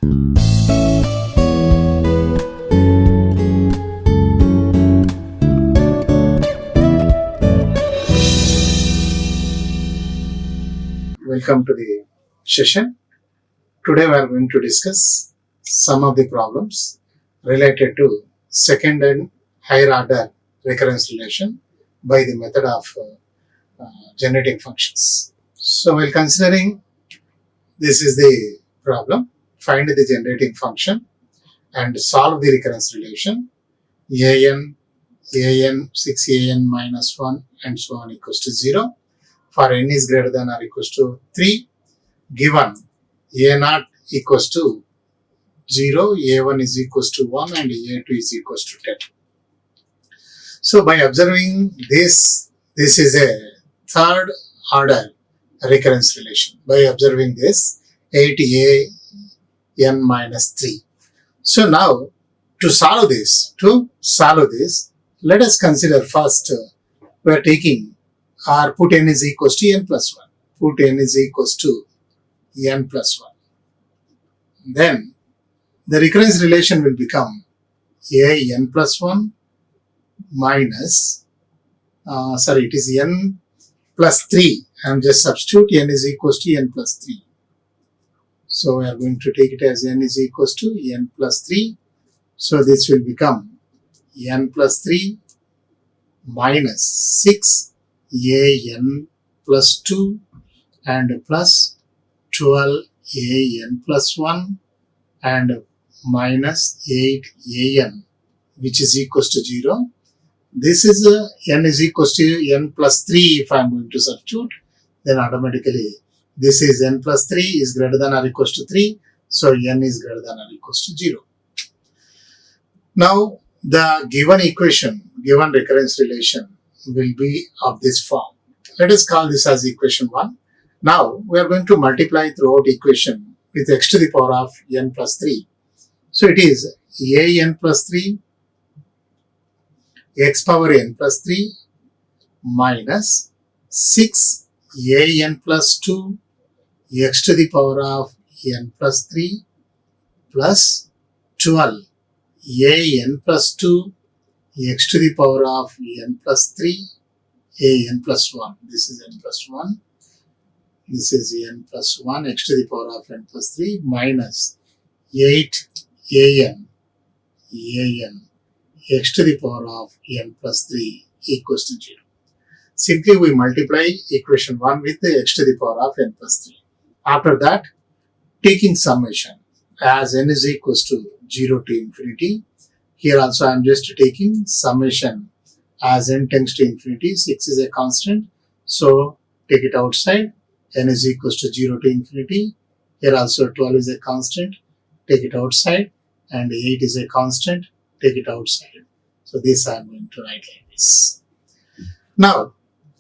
Welcome to the session. Today we are going to discuss some of the problems related to second and higher order recurrence relation by the method of generating functions. So while considering this is the problem, find the generating function and solve the recurrence relation an 6an minus 1 and so on equals to 0 for n is greater than or equals to 3, given a0 equals to 0, a1 is equals to 1 and a2 is equals to 10. So by observing this is a third order recurrence relation. By observing this, 8an minus 3. So now to solve this, let us consider first we are taking or put n is equals to n plus 1. Put n is equals to n plus 1. Then the recurrence relation will become n plus 1 minus, it is n plus 3. I am just substitute n is equals to n plus 3. So we are going to take it as n is equals to n plus 3. So this will become n plus 3 minus 6 an plus 2 and plus 12 an plus 1 and minus 8 an, which is equals to 0. This is n is equals to n plus 3 if I am going to substitute, then automatically this is n plus 3 is greater than or equals to 3, so n is greater than or equals to 0. Now the given equation, given recurrence relation will be of this form. Let us call this as equation 1. Now we are going to multiply throughout equation with x to the power of n plus 3. So it is an plus 3 x power n plus 3 minus 6 an plus 2 x to the power of n plus 3 plus 12 an plus 2 x to the power of n plus 3 an plus 1. This is n plus 1. This is n plus 1 x to the power of n plus 3 minus 8 an x to the power of n plus 3 equals to 0. Simply we multiply equation 1 with the x to the power of n plus 3. After that, taking summation as n is equals to 0 to infinity. Here also I am just taking summation as n tends to infinity. 6 is a constant, so take it outside. N is equals to 0 to infinity. Here also 12 is a constant, take it outside, and 8 is a constant, take it outside. So this I am going to write like this. Now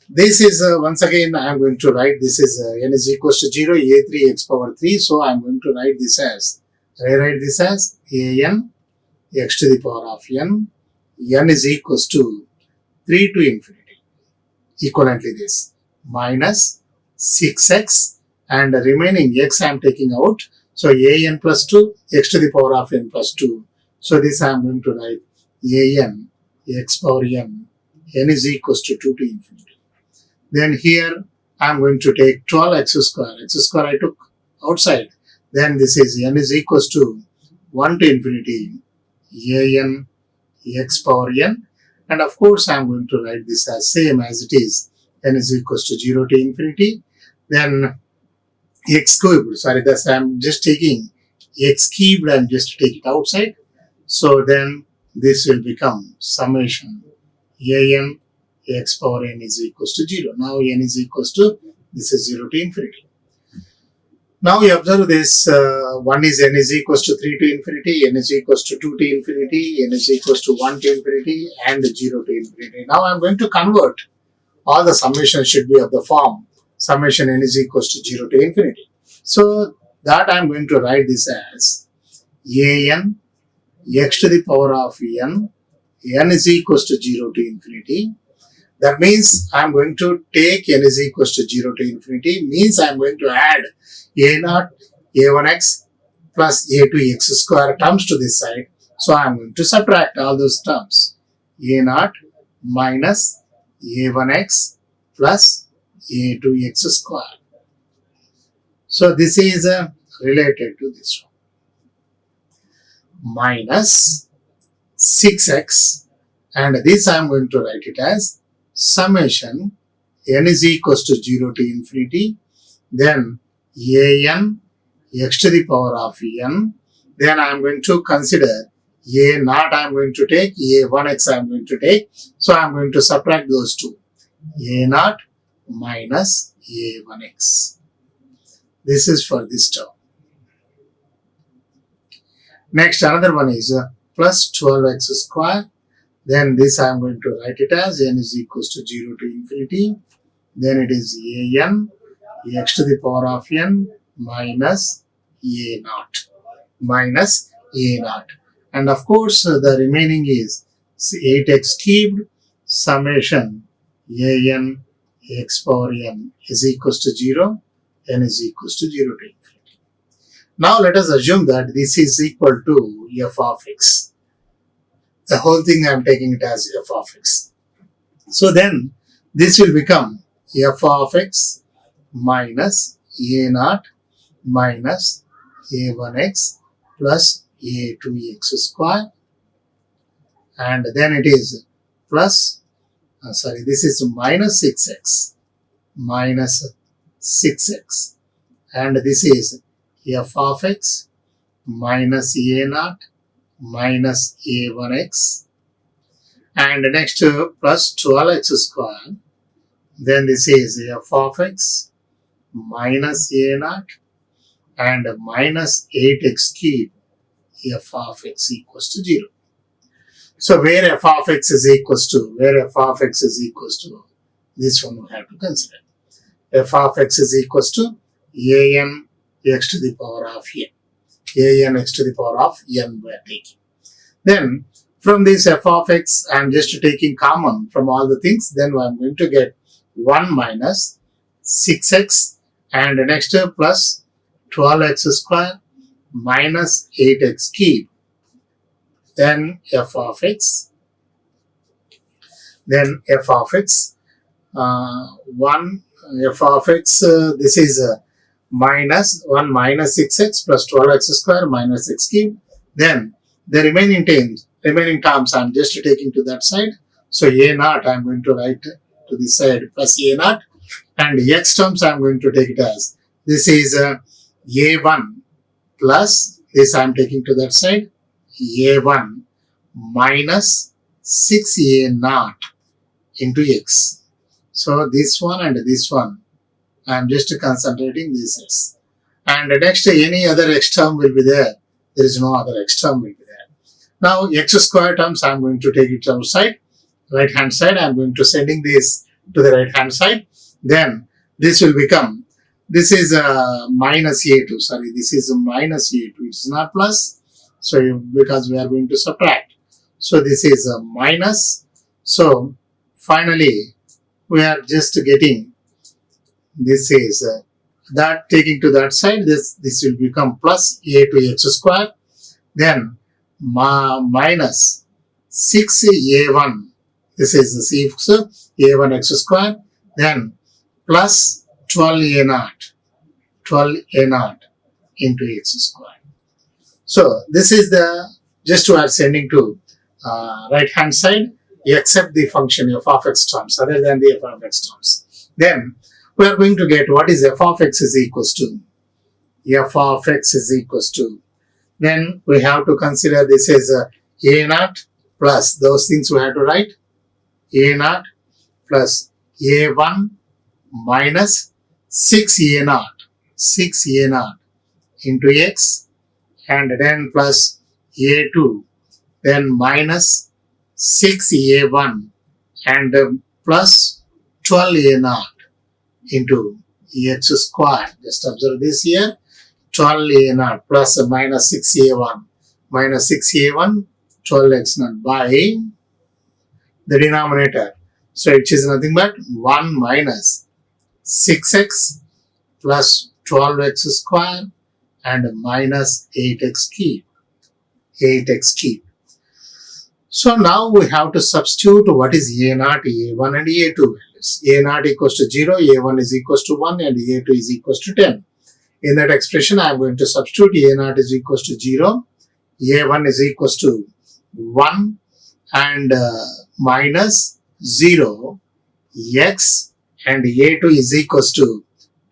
this is once again I am going to write this is n is equals to 0, a3 x power 3. So I am going to write this as, rewrite this as an x to the power of n is equals to 3 to infinity, equivalently this, minus 6x and the remaining x I am taking out. So an plus 2 x to the power of n plus 2. So this I am going to write an x power n is equals to 2 to infinity. Then here I am going to take 12 x square I took outside. Then this is n is equals to 1 to infinity an x power n, and of course I am going to write this as same as it is, n is equals to 0 to infinity. Then x cubed, thus I am just taking x cubed and just take it outside. So then this will become summation an x power n is equals to 0. Now n is equals to, this is 0 to infinity. Now you observe this, one is n is equals to 3 to infinity, n is equals to 2 to infinity, n is equals to 1 to infinity, and 0 to infinity. Now I am going to convert, all the summations should be of the form summation n is equals to 0 to infinity. So that I am going to write this as an x to the power of n is equals to 0 to infinity. That means I am going to take n is equals to 0 to infinity, means I am going to add a0, a1x plus a2x square terms to this side. So I am going to subtract all those terms. a0 minus a1x plus a2x square. So this is related to this one. Minus 6x, and this I am going to write it as summation n is equals to 0 to infinity, then an x to the power of n, then I am going to consider a naught I am going to take, a1x I am going to take, so I am going to subtract those two, a naught minus a1x. This is for this term. Next, another one is plus 12x square, then this I am going to write it as n is equals to 0 to infinity, then it is an x to the power of n minus a naught, and of course the remaining is 8x cubed summation an x power n is equals to 0, n is equals to 0 to infinity. Now let us assume that this is equal to f of x. The whole thing I am taking it as f of x. So then this will become f of x minus a naught minus a1x plus a2x square, and then it is plus, this is minus 6x, and this is f of x minus a naught minus a1x, and next plus 12x square, then this is f of x minus a naught and minus 8x cube f of x equals to 0. So where f of x is equals to, this one we have to consider. F of x is equals to an x to the power of n. An x to the power of n we are taking. Then from this f of x I am just taking common from all the things, then I am going to get 1 minus 6x and next plus 12x square minus 8x cube, then f of x, 1 f of x, this is minus 1 minus 6x plus 12x square minus x cube, then the remaining terms I am just taking to that side, so a naught I am going to write to this side plus a naught, and x terms I am going to take it as, this is a1 plus, this I am taking to that side, a1 minus 6a naught into x. So this one and this one I am just concentrating this x, and next any other x term will be there. There is no other x term will be there. Now x square terms I am going to take it outside, right hand side I am going to sending this to the right hand side, then this will become, this is minus a2, this is minus a2, it is not plus, so because we are going to subtract, so this is a minus, so finally we are just getting, this is that taking to that side, this will become plus a2x square, then minus 6a1, this is the 6 a1x square, then plus 12a naught into x square. So this is the, just we are sending to right hand side except the function f of x terms, other than the f of x terms. Then we are going to get what is f of x is equals to, then we have to consider this as a naught plus those things we have to write, a naught plus a1 minus 6a naught into x, and then plus a2, then minus 6a1 and plus 12a naught into x square. Just observe this here, 12a naught plus minus 6a1, 12x naught by the denominator. So it is nothing but 1 minus 6x plus 12x square and minus 8x cube. 8x cube. So now we have to substitute what is A0, A1 and A2 values. A0 equals to 0, A1 is equals to 1 and A2 is equals to 10. In that expression, I am going to substitute A0 is equals to 0, A1 is equals to 1 and minus 0, x and A2 is equals to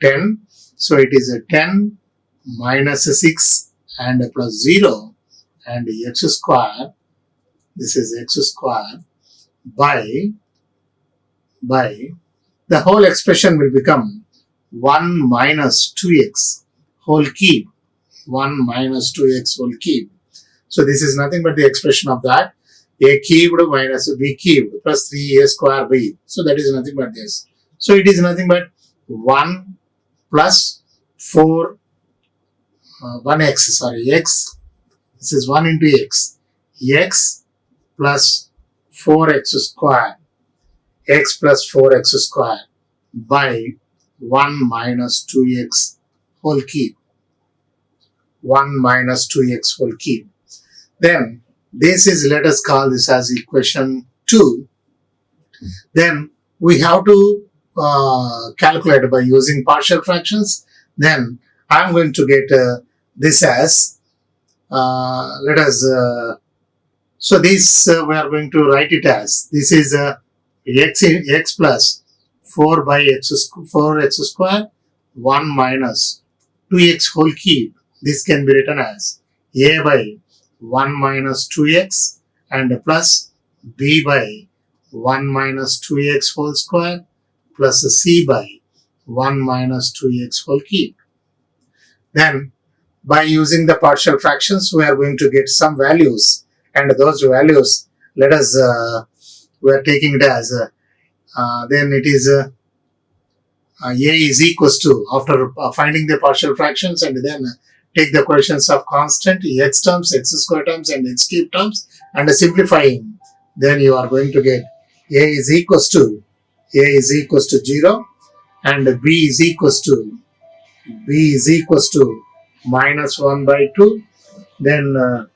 10. So it is a 10 minus 6 and plus 0 and x square. This is x square by the whole expression will become 1 minus 2x whole cube. 1 minus 2x whole cube. So this is nothing but the expression of that. A cubed minus b cubed plus 3a square b. So that is nothing but this. So it is nothing but 1 plus 4, 1x, sorry, x. This is 1 into x. X plus 4x square. X plus 4x square by 1 minus 2x whole cube. 1 minus 2x whole cube. Then this is, let us call this as equation 2. Then we have to calculate by using partial fractions. Then I am going to get this as, let us, so this we are going to write it as, this is x plus 4 by x, 4x square, 1 minus 2x whole cube. This can be written as a by 1 minus 2x and plus b by 1 minus 2x whole square plus c by 1 minus 2x whole cube. Then by using the partial fractions, we are going to get some values, and those values, let us, we are taking it as, then it is a is equals to, after finding the partial fractions and then take the coefficients of constant, x terms, x square terms and x cube terms and simplifying, then you are going to get a is equals to 0 and b is equals to minus 1 by 2, then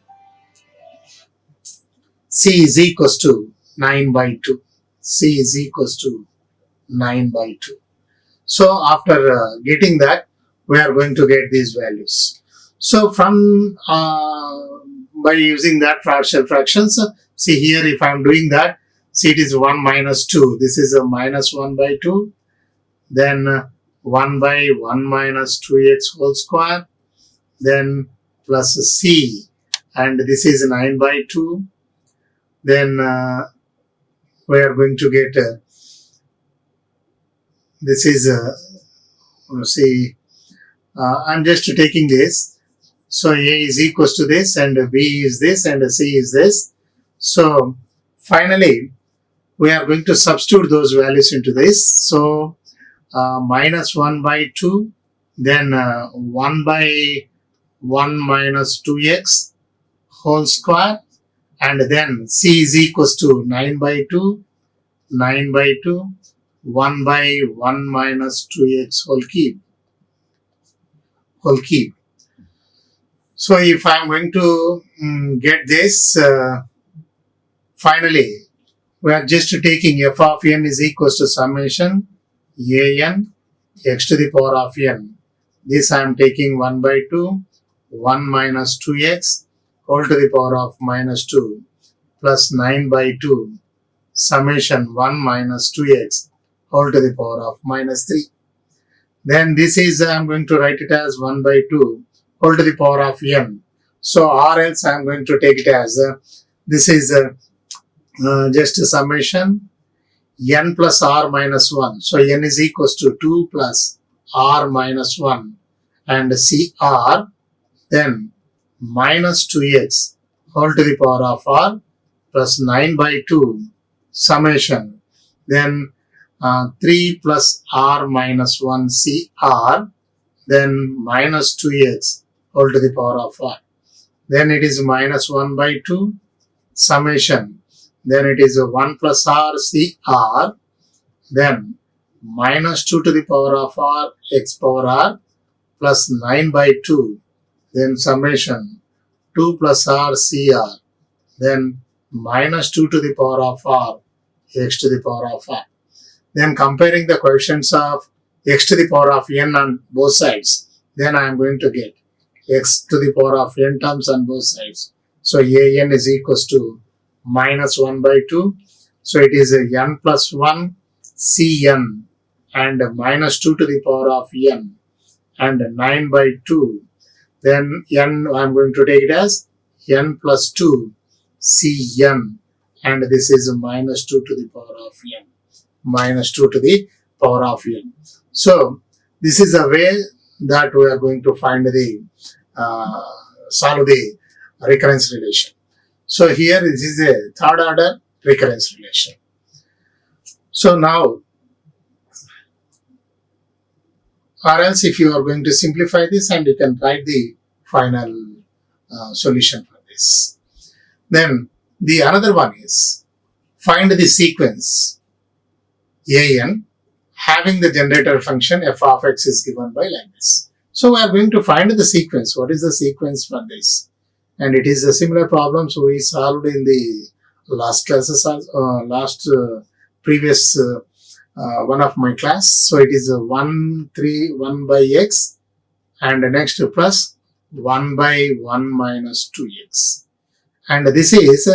c is equals to 9 by 2. C is equals to 9 by 2. So after getting that, we are going to get these values. So from by using that partial fractions, see here if I am doing that, see it is 1 minus 2. This is a minus 1 by 2. Then 1 by 1 minus 2x whole square. Then plus c. And this is 9 by 2. Then we are going to get this is see, I'm just taking this. So a is equals to this and b is this and c is this. So finally we are going to substitute those values into this. So minus 1 by 2, then 1 by 1 minus 2x whole square, and then c is equals to 9 by 2, 1 by 1 minus 2x whole cube. So if I am going to get this, finally we are just taking f of n is equals to summation an x to the power of n. This I am taking 1 by 2, 1 minus 2x whole to the power of minus 2 plus 9 by 2 summation 1 minus 2x whole to the power of minus 3. Then this is, I am going to write it as 1 by 2 whole to the power of n. So or else I am going to take it as, this is just a summation n plus r minus 1. So n is equals to 2 plus r minus 1 and cr, then minus 2x whole to the power of r plus 9 by 2 summation, then 3 plus r minus 1 cr, then minus 2x whole to the power of r. Then it is minus 1 by 2 summation, then it is 1 plus r cr, then minus 2 to the power of r x power r plus 9 by 2 then summation 2 plus r cr, then minus 2 to the power of r x to the power of r. Then comparing the coefficients of x to the power of n on both sides, then I am going to get x to the power of n terms on both sides. So an is equals to minus 1 by 2. So it is a n plus 1 cn and minus 2 to the power of n and 9 by 2. Then n I am going to take it as n plus 2 cn, and this is minus 2 to the power of n. Minus 2 to the power of n. So this is a way that we are going to find the solve the recurrence relation. So here this is a third order recurrence relation. So now, or else if you are going to simplify this and you can write the final solution for this. Then the another one is find the sequence an having the generator function f of x is given by like this. So we are going to find the sequence. What is the sequence for this? And it is a similar problem so we solved in the last classes, previous one of my class. So it is a 1 by x and next plus 1 by 1 minus 2x. And this is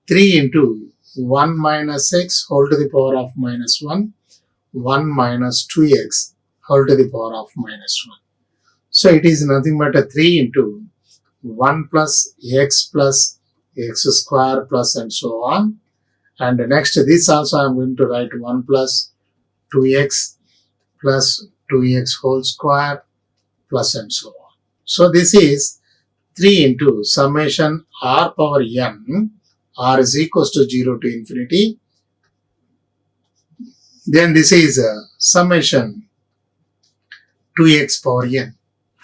3 into 1 minus x whole to the power of minus 1, 1 minus 2x whole to the power of minus 1. So it is nothing but a 3 into 1 plus x square plus and so on. And next this also I am going to write 1 plus 2x plus 2x whole square plus and so on. So this is 3 into summation r power n, r is equals to 0 to infinity. Then this is summation 2x power n,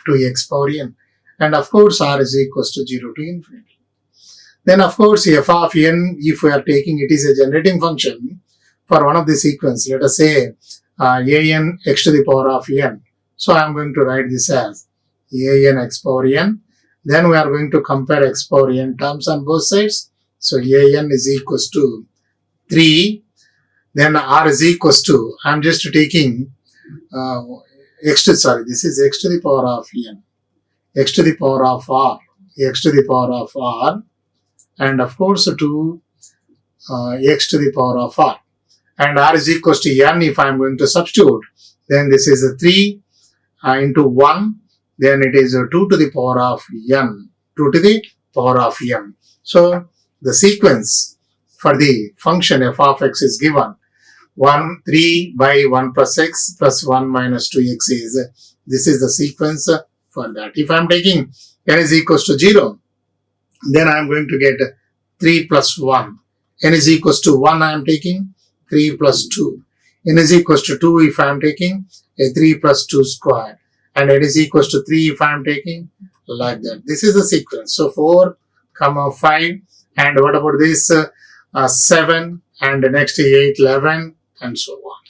2x power n. And of course r is equals to 0 to infinity. Then of course f of n, if we are taking it is a generating function for one of the sequence, let us say an x to the power of n. So I am going to write this as an x power n. Then we are going to compare x power n terms on both sides. So an is equals to 3. Then r is equals to, I am just taking this is x to the power of n, x to the power of r, x to the power of r, and of course to x to the power of r. And r is equals to n if I am going to substitute. Then this is a 3 into 1. Then it is 2 to the power of n, 2 to the power of n. So the sequence for the function f of x is given 3 by 1 plus x plus 1 minus 2x is, this is the sequence for that. If I am taking n is equals to 0, then I am going to get 3 plus 1. N is equals to 1 I am taking 3 plus 2. N is equals to 2 if I am taking a 3 plus 2 square. And n is equals to 3 if I am taking like that. This is the sequence. So 4, 5, and what about this 7, and next 8, 11, and so on.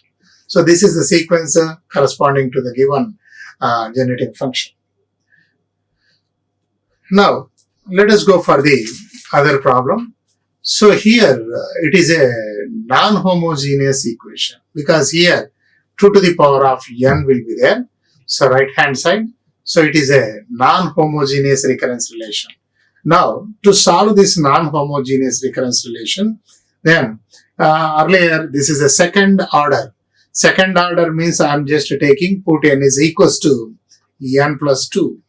So this is the sequence corresponding to the given generating function. Now let us go for the other problem. So here it is a non-homogeneous equation because here 2 to the power of n will be there. So right hand side. So it is a non-homogeneous recurrence relation. Now to solve this non-homogeneous recurrence relation, then earlier this is a second order. Second order means I am just taking put n is equals to n plus 2.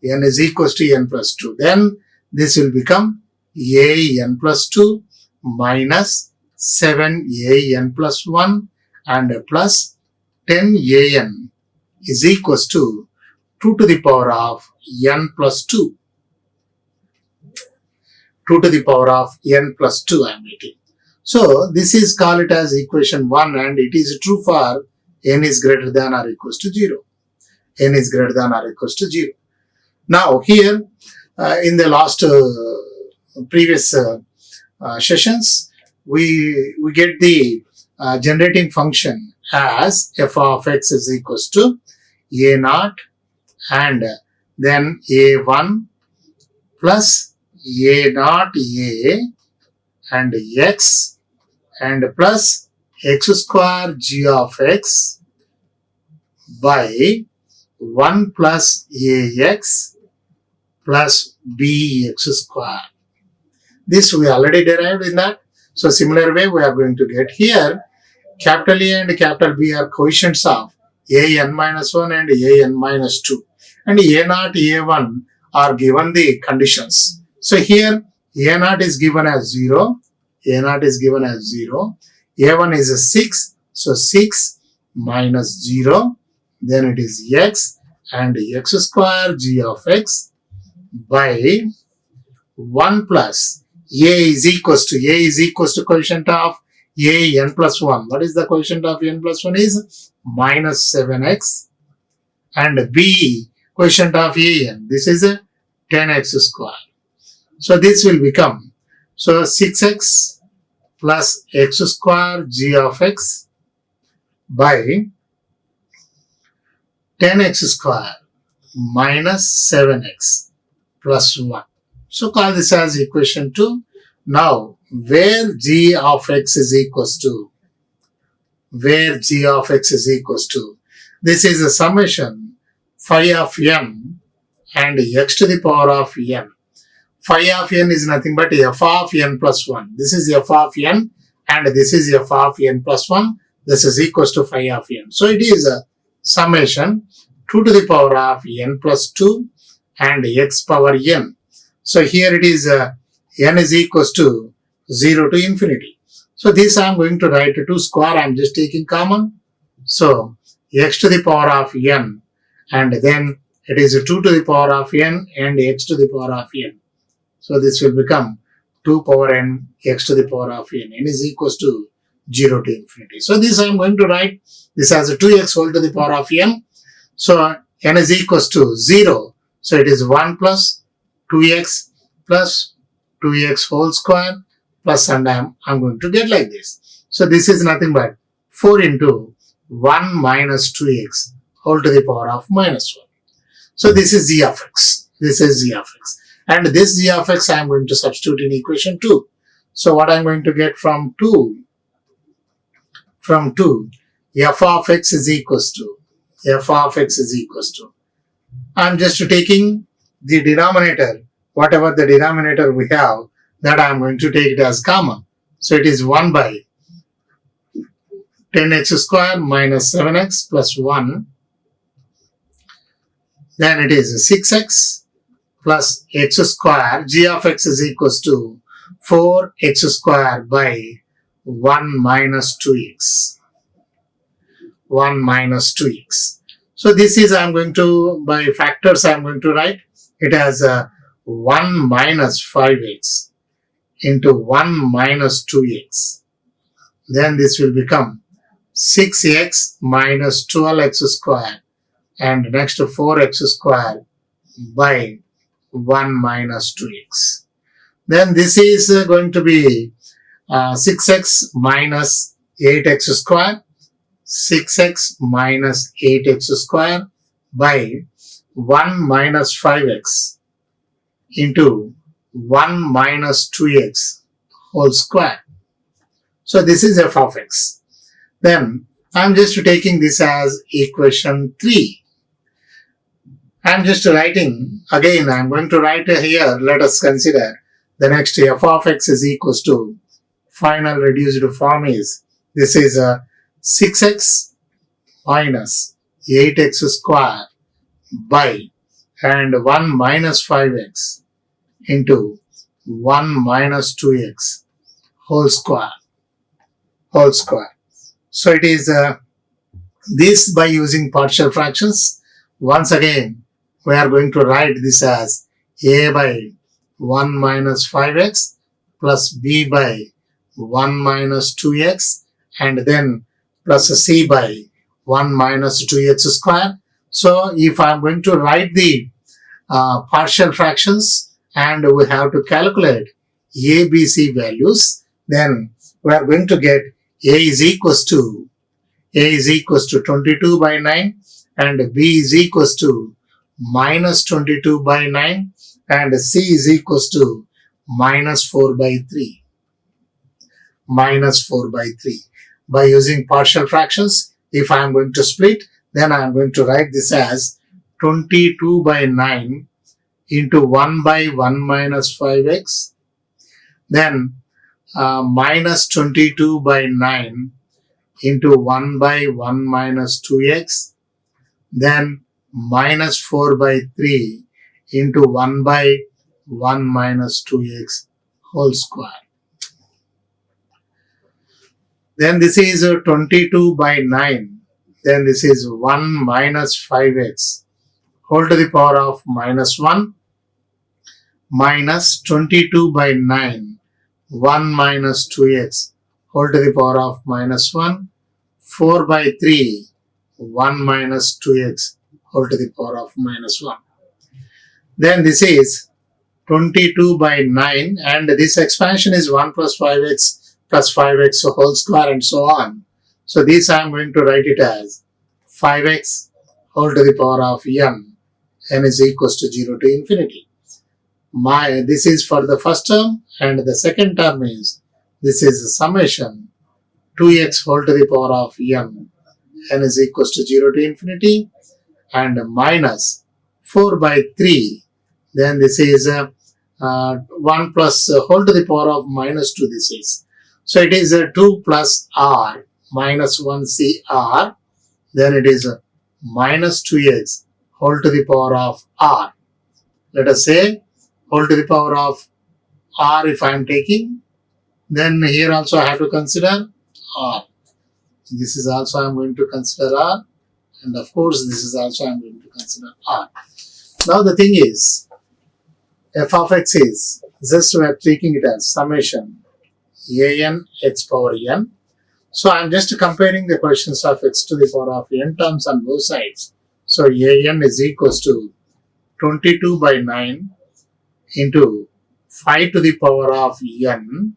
N is equals to n plus 2. Then this will become a n plus 2 minus 7 a n plus 1 and plus 10 a n is equals to 2 to the power of n plus 2. 2 to the power of n plus 2 I am making. So this is called it as equation 1 and it is true for n is greater than or equals to 0. N is greater than or equals to 0. Now here in the last previous sessions we get the generating function as f of x is equals to a naught and then A1 plus A naught A and x and plus x square g of x by 1 plus ax plus bx square. This we already derived in that. So similar way we are going to get here. Capital A and capital B are coefficients of an minus 1 and an minus 2. And a naught, a1 are given the conditions. So here a naught is given as 0. A naught is given as 0. A1 is a 6. So 6 minus 0. Then it is x and x square g of x by 1 plus a is equals to coefficient of a n plus 1. What is the coefficient of n plus 1 is minus 7x and b coefficient of a n. This is a 10x square. So this will become 6x plus x square g of x by 10x square minus 7x plus 1. So call this as equation 2. Now where g of x is equals to, this is a summation phi of n and x to the power of n. Phi of n is nothing but f of n plus 1. This is f of n and this is f of n plus 1. This is equals to phi of n. So it is a summation 2 to the power of n plus 2 and x power n. So here it is n is equals to 0 to infinity. So this I am going to write 2 square. I am just taking common. So x to the power of n and then it is 2 to the power of n and x to the power of n. So this will become 2 power n x to the power of n. N is equals to 0 to infinity. So this I am going to write this as a 2x whole to the power of n. So n is equals to 0. So it is 1 plus 2x plus 2x whole square plus, and I'm going to get like this. So this is nothing but 4 into 1 minus 2x whole to the power of minus 1. So this is g of x. And this g of x I am going to substitute in equation 2. So what I am going to get from 2, f of x is equals to, I am just taking the denominator, whatever the denominator we have, that I am going to take it as common. So it is 1 by 10x square minus 7x plus 1. Then it is 6x plus x square. G of x is equals to 4x square by 1 minus 2x. So this is I am going to, by factors I am going to write it as 1 minus 5x into 1 minus 2x. Then this will become 6x minus 12x square and next to 4x square by 1 minus 2x. Then this is going to be 6x minus 8x square. 6x minus 8x square by 1 minus 5x into 1 minus 2x whole square. So this is f of x. Then I am just taking this as equation 3. I am just writing, again I am going to write here, let us consider the next f of x is equals to, final reduced form is, this is 6x minus 8x square by and 1 minus 5x into 1 minus 2x whole square. So it is this by using partial fractions. Once again we are going to write this as a by 1 minus 5x plus b by 1 minus 2x and then plus c by 1 minus 2x square. So if I am going to write the partial fractions and we have to calculate a, b, c values, then we are going to get a is equals to 22 by 9 and b is equals to minus 22 by 9 and C is equals to minus 4 by 3. Minus 4 by 3. By using partial fractions, if I am going to split, then I am going to write this as 22 by 9 into 1 by 1 minus 5x. Then minus 22 by 9 into 1 by 1 minus 2x. Then minus 4 by 3 into 1 by 1 minus 2x whole square. Then this is 22 by 9. Then this is 1 minus 5x whole to the power of minus 1 minus 22 by 9, 1 minus 2x whole to the power of minus 1, 4 by 3, 1 minus 2x whole to the power of minus 1. Then this is 22 by 9 and this expansion is 1 plus 5x plus 5x whole square and so on. So this I am going to write it as 5x whole to the power of n is equals to 0 to infinity. This is for the first term and the second term is, this is a summation 2x whole to the power of n is equals to 0 to infinity and minus 4 by 3. Then this is 1 plus whole to the power of minus 2 this is. So it is 2 plus r minus 1cr. Then it is minus 2x whole to the power of r. Let us say whole to the power of r if I am taking. Then here also I have to consider r. This is also I am going to consider r. And of course this is also I am going to consider r. Now the thing is, f of x is, just we are taking it as summation an x power n. So I am just comparing the coefficients of x to the power of n terms on both sides. So an is equals to 22 by 9 into 5 to the power of n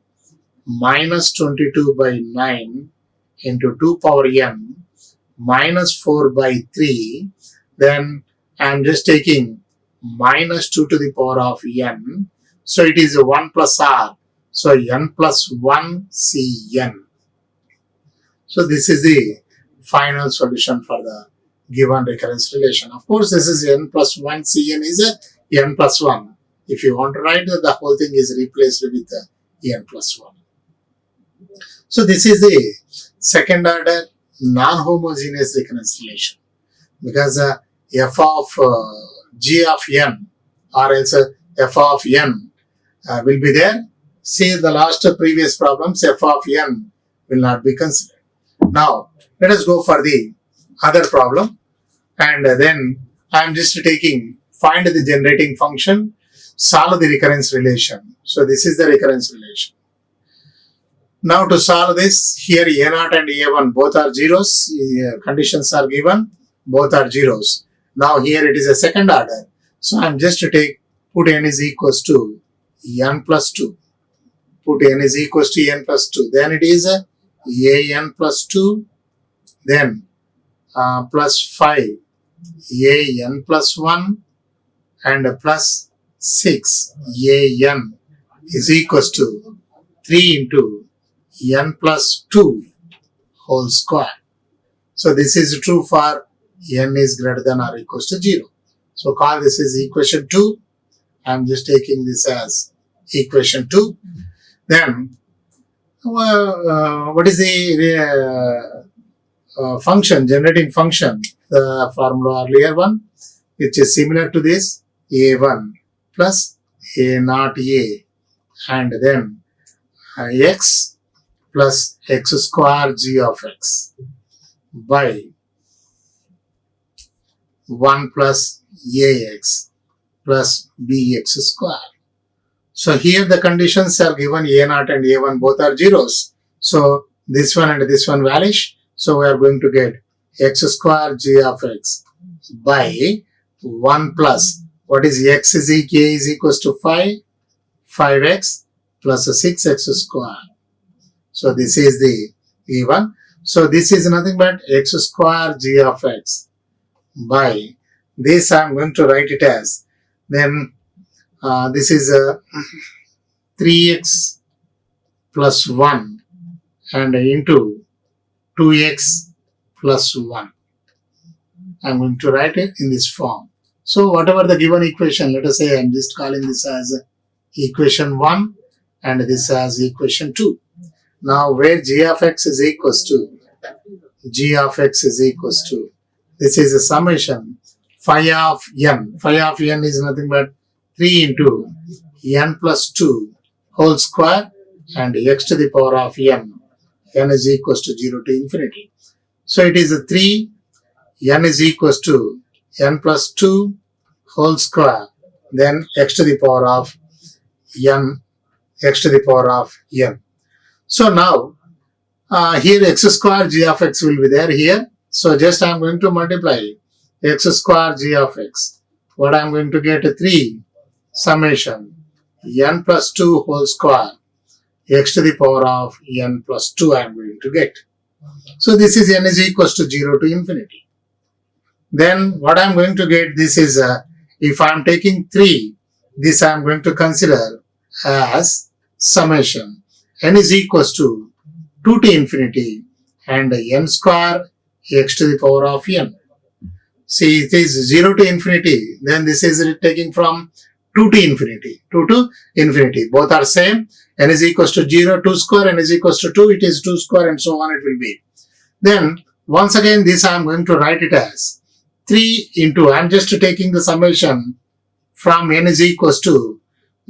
minus 22 by 9 into 2 power n minus 4 by 3. Then I am just taking minus 2 to the power of n. So it is 1 plus r. So n plus 1 cn. So this is the final solution for the given recurrence relation. Of course, this is n plus 1 cn is a n plus 1. If you want to write that, the whole thing is replaced with n plus 1. So this is the second order non-homogeneous recurrence relation, because f of g of n or else f of n will be there. See the last previous problems, f of n will not be considered. Now let us go for the other problem, and then I am just taking find the generating function, solve the recurrence relation. So this is the recurrence relation. Now to solve this, here a0 and a1 both are zeros, conditions are given, both are zeros. Now here it is a second order, so I am just to put n is equals to n plus 2. Put n is equals to n plus 2. Then it is an plus 2, then plus 5 an plus 1 and plus 6 an is equals to 3 into n plus 2 whole square. So this is true for n is greater than or equals to 0. So call this is equation 2. I am just taking this as equation 2. Then what is the function, generating function? The formula earlier one, which is similar to this, a1 plus a0 a and then x plus x square g of x by 1 plus ax plus bx square. So here the conditions are given, a0 and a1 both are zeros. So this one and this one vanish. So we are going to get x square g of x by 1 plus, what is x is equals to 5, 5x plus 6x square. So this is the e1. So this is nothing but x square g of x by this I am going to write it as, then this is 3x plus 1 and into 2x plus 1. I am going to write it in this form. So whatever the given equation, let us say I am just calling this as equation 1 and this as equation 2. Now where g of x is equals to, this is a summation phi of n. Phi of n is nothing but 3 into n plus 2 whole square and x to the power of n. N is equals to 0 to infinity. So it is a 3, n is equals to n plus 2 whole square, then x to the power of n, So now here x square g of x will be there here. So just I am going to multiply x square g of x. What I am going to get? 3 summation n plus 2 whole square x to the power of n plus 2 I am going to get. So this is n is equals to 0 to infinity. Then what I am going to get, this is if I am taking 3, this I am going to consider as summation n is equals to 2 to infinity and n square x to the power of n. See, it is 0 to infinity, then this is taking from 2 to infinity. Both are same. N is equals to 0, 2 square, n is equals to 2, it is 2 square and so on it will be. Then once again this I am going to write it as 3 into, I am just taking the summation from n is equals to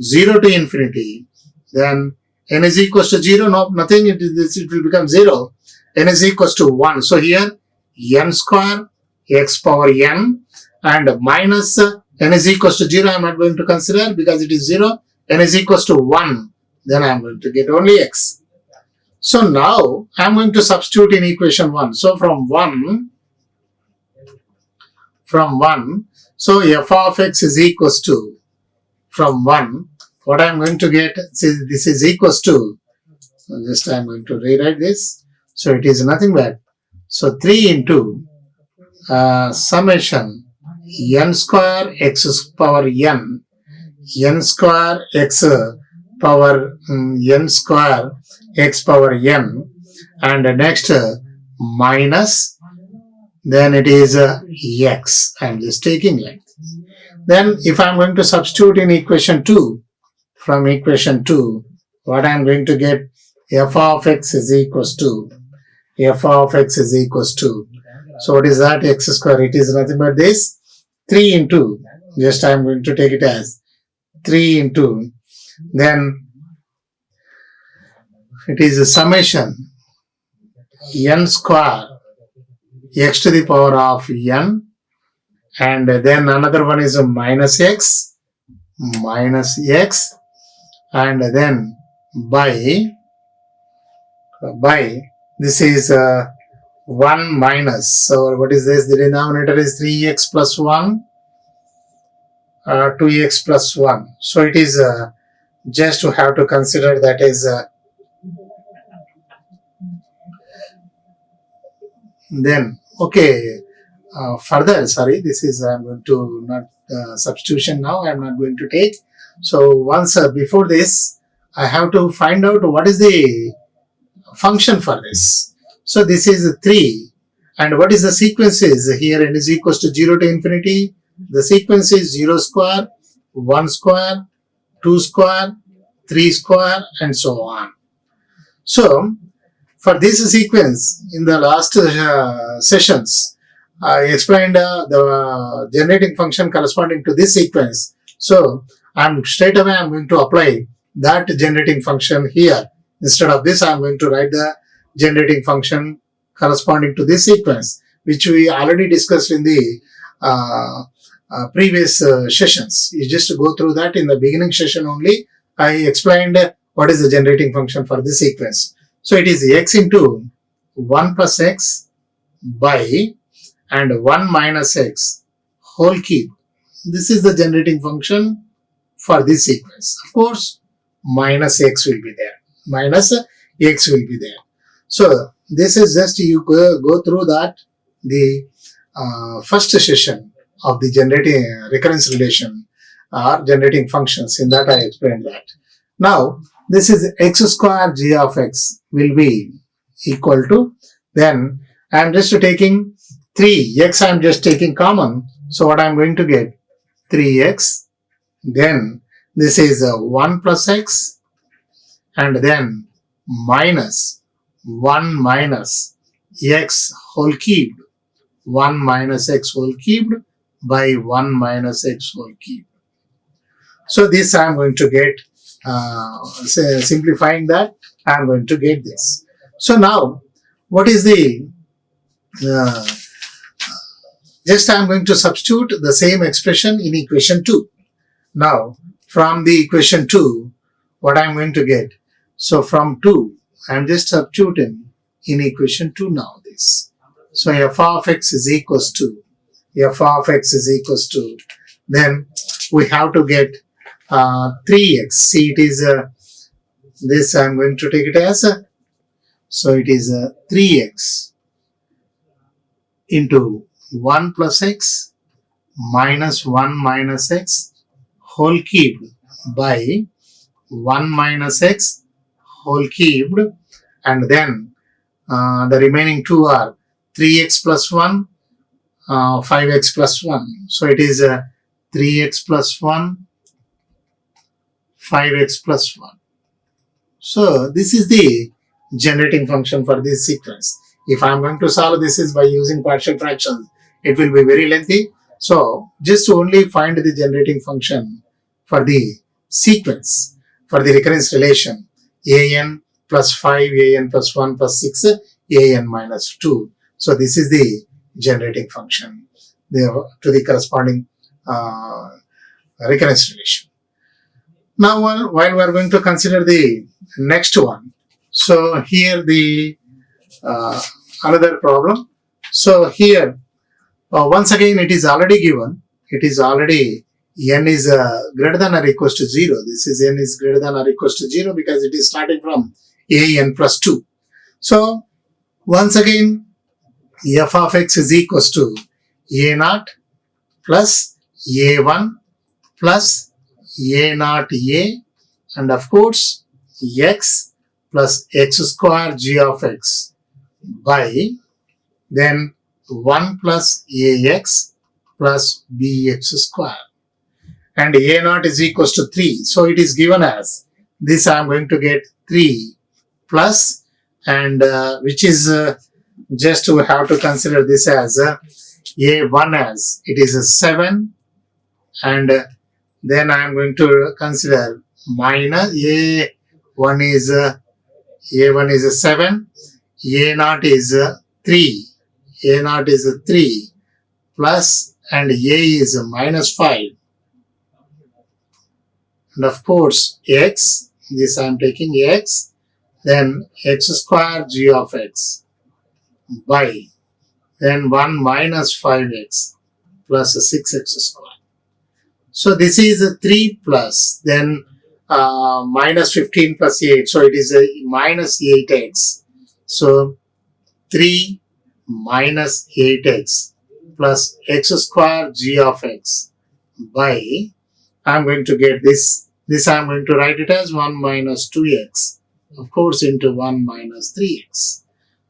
0 to infinity. Then n is equals to 0, no, nothing, it will become 0. N is equals to 1. So here n square x power n and minus n is equals to 0 I am not going to consider because it is 0. N is equals to 1. Then I am going to get only x. So now I am going to substitute in equation 1. So from 1, so f of x is equals to, from 1, what I am going to get, this is equals to, just I am going to rewrite this. So it is nothing but, so 3 into summation n square x power n square x power n square x power n and next minus, then it is x. I am just taking like this. Then if I am going to substitute in equation 2, from equation 2, what I am going to get, f of x is equals to, so what is that, x square, it is nothing but this, 3 into, just I am going to take it as 3 into, then it is a summation n square x to the power of n and then another one is a minus x and then by this is 1 minus, so what is this, the denominator is 3x plus 1, 2x plus 1. So it is just to have to consider that is then okay, further, sorry, this is I am going to not substitution now, I am not going to take. So once before this I have to find out what is the function for this. So this is 3 and what is the sequence is here, n is equals to 0 to infinity. The sequence is 0 square, 1 square, 2 square, 3 square and so on. So for this sequence in the last sessions I explained the generating function corresponding to this sequence. So straight away I am going to apply that generating function here. Instead of this I am going to write the generating function corresponding to this sequence, which we already discussed in the previous sessions. You just go through that. In the beginning session only I explained what is the generating function for this sequence. So it is x into 1 plus x by and 1 minus x whole cube. This is the generating function for this sequence. Of course minus x will be there. So this is just you go through that the first session of the generating recurrence relation or generating functions. In that I explained that. Now this is x square g of x will be equal to, then I am just taking 3, x I am just taking common, so what I am going to get 3x, then this is 1 plus x, and then minus 1 minus x whole cubed, 1 minus x whole cubed by 1 minus x whole cubed. So this I am going to get, simplifying that, I am going to get this. So now what is the, just I am going to substitute the same expression in equation 2. Now from the equation 2, what I am going to get? So from 2, I am just substituting in equation 2 now this. So f of x is equals to, then we have to get 3x. See, it is this I am going to take it as so it is 3x into 1 plus x minus 1 minus x whole cubed by 1 minus x whole cubed, and then the remaining 2 are 3x plus 1, 5x plus 1. So it is 3x plus 1, 5x plus 1. So this is the generating function for this sequence. If I am going to solve this is by using partial fractions, it will be very lengthy. So just only find the generating function for the sequence, for the recurrence relation, an plus 5, an plus 1 plus 6, an minus 2. So this is the generating function to the corresponding recurrence relation. Now while we are going to consider the next one, so here the another problem. So here once again it is already given, it is already n is greater than or equals to 0. This is n is greater than or equals to 0 because it is starting from an plus 2. So once again f of x is equals to a naught plus a1 plus a naught a, and of course x plus x square g of x by then 1 plus ax plus bx square, and a naught is equals to 3. So it is given as this. I am going to get 3 plus, and which is just we have to consider this as a1 as it is a 7, and then I am going to consider minus a1 is a 7, a naught is 3, a naught is 3 plus, and a is a minus 5, and of course x, this I am taking x, then x square g of x by then 1 minus 5x plus 6x square. So this is a 3 plus then minus 15 plus 8, so it is a minus 8x. So 3 minus 8x plus x square g of x by, I am going to get this I am going to write it as 1 minus 2x, of course, into 1 minus 3x.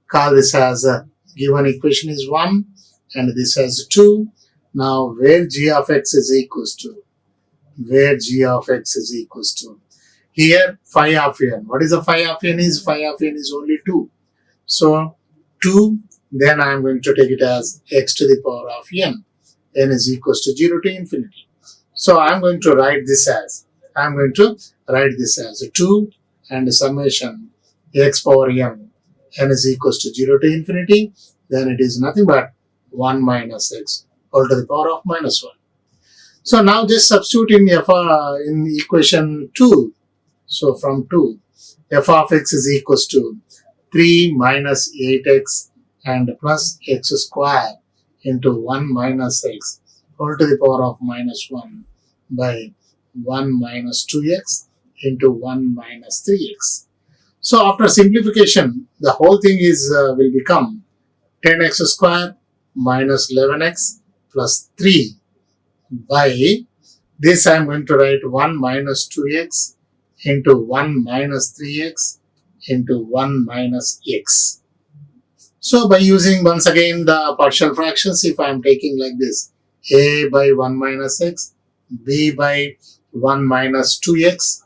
Call this as a given equation is 1 and this as 2. Now where g of x is equals to, here phi of n. What is the phi of n is? Phi of n is only 2. So 2, then I am going to take it as x to the power of n is equals to 0 to infinity. So I am going to write this as, 2 and summation x power n is equals to 0 to infinity, then it is nothing but 1 minus x all to the power of minus 1. So now just substitute in in equation 2. So from 2, f of x is equals to 3 minus 8x and plus x square into 1 minus x all to the power of minus 1 by 1 minus 2x into 1 minus 3x. So after simplification, the whole thing is will become 10x square minus 11x plus 3 by this I am going to write 1 minus 2x into 1 minus 3x into 1 minus x. So by using once again the partial fractions, if I am taking like this, a by 1 minus x, b by 1 minus 2x,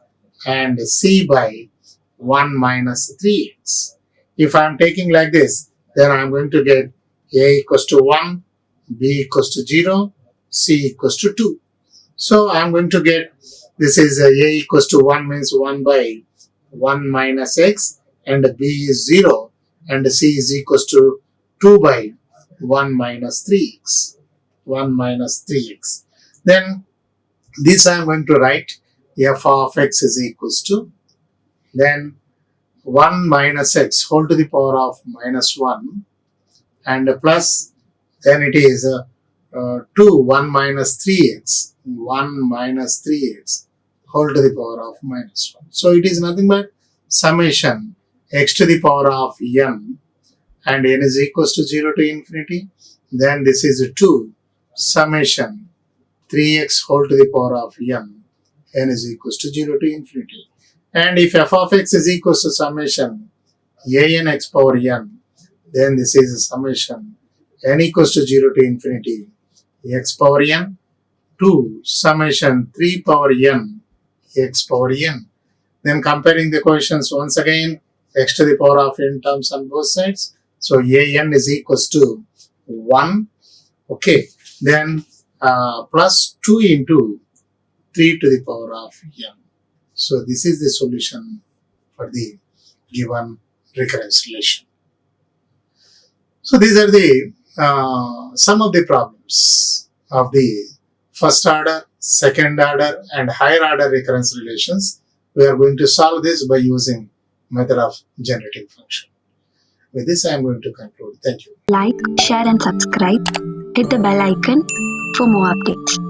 and c by 1 minus 3x. If I am taking like this, then I am going to get a equals to 1, b equals to 0, c equals to 2. So I am going to get, this is a equals to 1 means 1 by 1 minus x, and b is 0, and c is equals to 2 by 1 minus 3x. 1 minus 3x. Then this I am going to write f of x is equals to, then 1 minus x whole to the power of minus 1, and plus, then it is 2 1 minus 3x, 1 minus 3x whole to the power of minus 1. So it is nothing but summation x to the power of n, and n is equals to 0 to infinity. Then this is 2 summation 3x whole to the power of n is equals to 0 to infinity. And if f of x is equals to summation an x power n, then this is a summation n equals to 0 to infinity x power n to summation 3 power n x power n. Then comparing the coefficients once again, x to the power of n terms on both sides. So an is equals to 1. Okay. Then plus 2 into 3 to the power of n. So this is the solution for the given recurrence relation. So these are the some of the problems of the first order, second order, and higher order recurrence relations. We are going to solve this by using method of generating function. With this, I am going to conclude. Thank you. Like, share, and subscribe. Hit the bell icon for more updates.